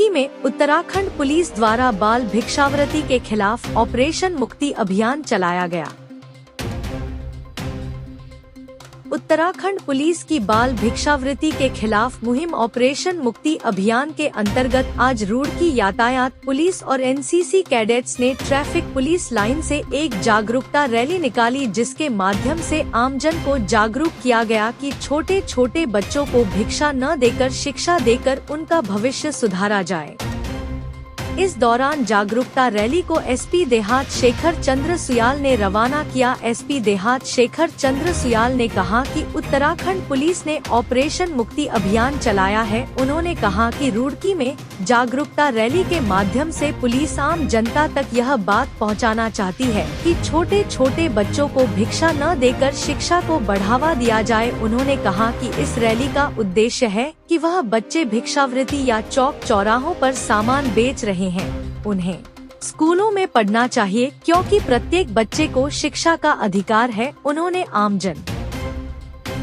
रुड़की में उत्तराखंड पुलिस द्वारा बाल भिक्षावृत्ति के खिलाफ ऑपरेशन मुक्ति अभियान चलाया गया। उत्तराखंड पुलिस की बाल भिक्षावृत्ति के खिलाफ मुहिम ऑपरेशन मुक्ति अभियान के अंतर्गत आज रुड़की यातायात पुलिस और एनसीसी कैडेट्स ने ट्रैफिक पुलिस लाइन से एक जागरूकता रैली निकाली, जिसके माध्यम से आमजन को जागरूक किया गया कि छोटे छोटे बच्चों को भिक्षा न देकर शिक्षा देकर उनका भविष्य सुधारा जाए। इस दौरान जागरूकता रैली को एसपी देहात शेखर चंद्र सुयाल ने रवाना किया। एसपी देहात शेखर चंद्र सुयाल ने कहा कि उत्तराखंड पुलिस ने ऑपरेशन मुक्ति अभियान चलाया है। उन्होंने कहा कि रुड़की में जागरूकता रैली के माध्यम से पुलिस आम जनता तक यह बात पहुंचाना चाहती है कि छोटे छोटे बच्चों को भिक्षा न देकर शिक्षा को बढ़ावा दिया जाए। उन्होंने कहा कि इस रैली का उद्देश्य है कि वह बच्चे भिक्षावृत्ति या चौक चौराहों पर सामान बेच रहे हैं, उन्हें स्कूलों में पढ़ना चाहिए, क्योंकि प्रत्येक बच्चे को शिक्षा का अधिकार है। उन्होंने आमजन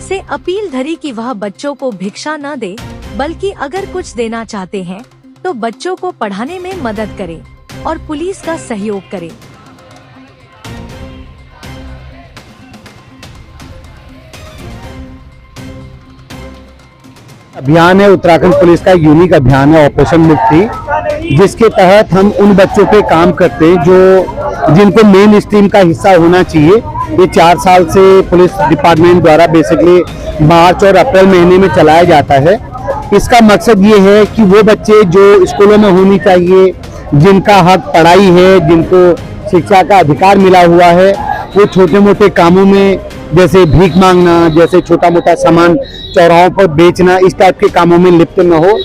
से अपील धरी कि वह बच्चों को भिक्षा न दे, बल्कि अगर कुछ देना चाहते हैं तो बच्चों को पढ़ाने में मदद करें और पुलिस का सहयोग करें। अभियान है उत्तराखंड पुलिस का यूनिक अभियान है ऑपरेशन मुक्ति, जिसके तहत हम उन बच्चों पे काम करते हैं जो जिनको मेन स्ट्रीम का हिस्सा होना चाहिए। ये 4 साल से पुलिस डिपार्टमेंट द्वारा बेसिकली मार्च और अप्रैल महीने में चलाया जाता है। इसका मकसद ये है कि वो बच्चे जो स्कूलों में होनी चाहिए, जिनका हक पढ़ाई है, जिनको शिक्षा का अधिकार मिला हुआ है, वो छोटे मोटे कामों में जैसे भीख मांगना, जैसे छोटा मोटा सामान चौराहों पर बेचना, इस टाइप के कामों में लिप्त न हो।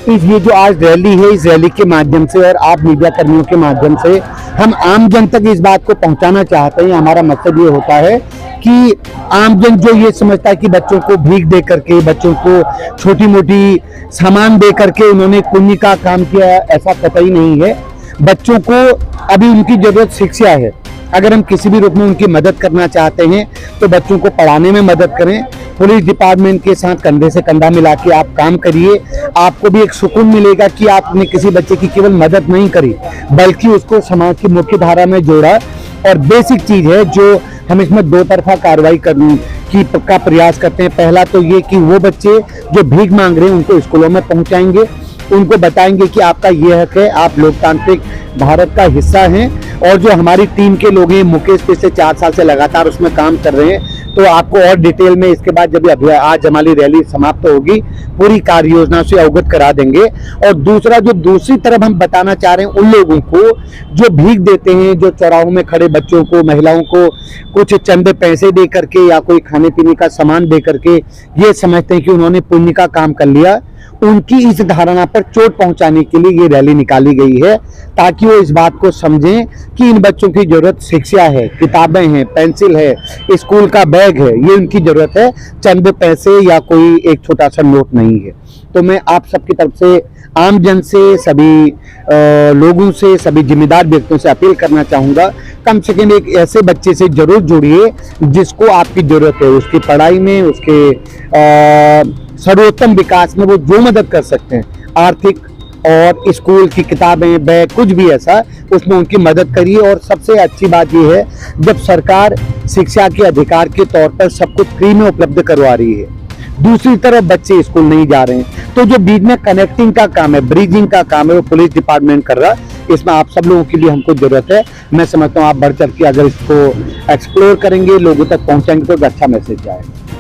ये जो आज रैली है, इस रैली के माध्यम से और आप मीडिया कर्मियों के माध्यम से हम आम जन तक इस बात को पहुंचाना चाहते हैं। हमारा मकसद ये होता है कि आमजन जो ये समझता है कि बच्चों को भीख दे करके, बच्चों को छोटी मोटी सामान दे करके उन्होंने पुण्य का काम किया, ऐसा कतई नहीं है। बच्चों को अभी उनकी जरूरत शिक्षा है। अगर हम किसी भी रूप में उनकी मदद करना चाहते हैं तो बच्चों को पढ़ाने में मदद करें। पुलिस डिपार्टमेंट के साथ कंधे से कंधा मिला के आप काम करिए। आपको भी एक सुकून मिलेगा कि आपने किसी बच्चे की केवल मदद नहीं करी, बल्कि उसको समाज की मुख्य धारा में जोड़ा। और बेसिक चीज है जो हम इसमें 2 तरफा कार्रवाई करने का प्रयास करते हैं। पहला तो ये कि वो बच्चे जो भीख मांग रहे हैं उनको स्कूलों में पहुंचाएंगे, उनको बताएंगे कि आपका ये हक है, आप लोकतांत्रिक भारत का हिस्सा हैं। और जो हमारी टीम के लोग हैं, मुकेश पिछले 4 साल से लगातार उसमें काम कर रहे हैं, तो आपको और डिटेल में इसके बाद जब आज हमारी रैली समाप्त होगी पूरी कार्य योजना से अवगत करा देंगे। और दूसरा जो दूसरी तरफ हम बताना चाह रहे हैं उन लोगों को जो भीख देते हैं, जो चौराहों में खड़े बच्चों को, महिलाओं को कुछ चंद पैसे दे करके या कोई खाने पीने का सामान दे करके ये समझते हैं कि उन्होंने पुण्य का काम कर लिया, उनकी इस धारणा पर चोट पहुंचाने के लिए ये रैली निकाली गई है, ताकि वो इस बात को समझें कि इन बच्चों की जरूरत शिक्षा है, किताबें हैं, पेंसिल है, स्कूल का बैग है, ये उनकी जरूरत है, चंद पैसे या कोई एक छोटा सा नोट नहीं है। तो मैं आप सबकी तरफ से, आम जन से, सभी लोगों से, सभी जिम्मेदार व्यक्तियों से अपील करना चाहूँगा, कम से कम एक ऐसे बच्चे से जरूर जुड़िए जिसको आपकी जरूरत है, उसकी पढ़ाई में, उसके सर्वोत्तम विकास में वो जो मदद कर सकते हैं, आर्थिक और स्कूल की किताबें, बैग, कुछ भी ऐसा, उसमें उनकी मदद करिए। और सबसे अच्छी बात ये है, जब सरकार शिक्षा के अधिकार के तौर पर सब कुछ फ्री में उपलब्ध करवा रही है, दूसरी तरफ बच्चे स्कूल नहीं जा रहे हैं, तो जो बीच में कनेक्टिंग का काम है, ब्रिजिंग का काम है, वो पुलिस डिपार्टमेंट कर रहा है। इसमें आप सब लोगों के लिए हमको जरूरत है। मैं समझता हूँ आप बढ़ चढ़ के अगर इसको एक्सप्लोर करेंगे, लोगों तक पहुंचाएंगे तो अच्छा मैसेज जाएगा।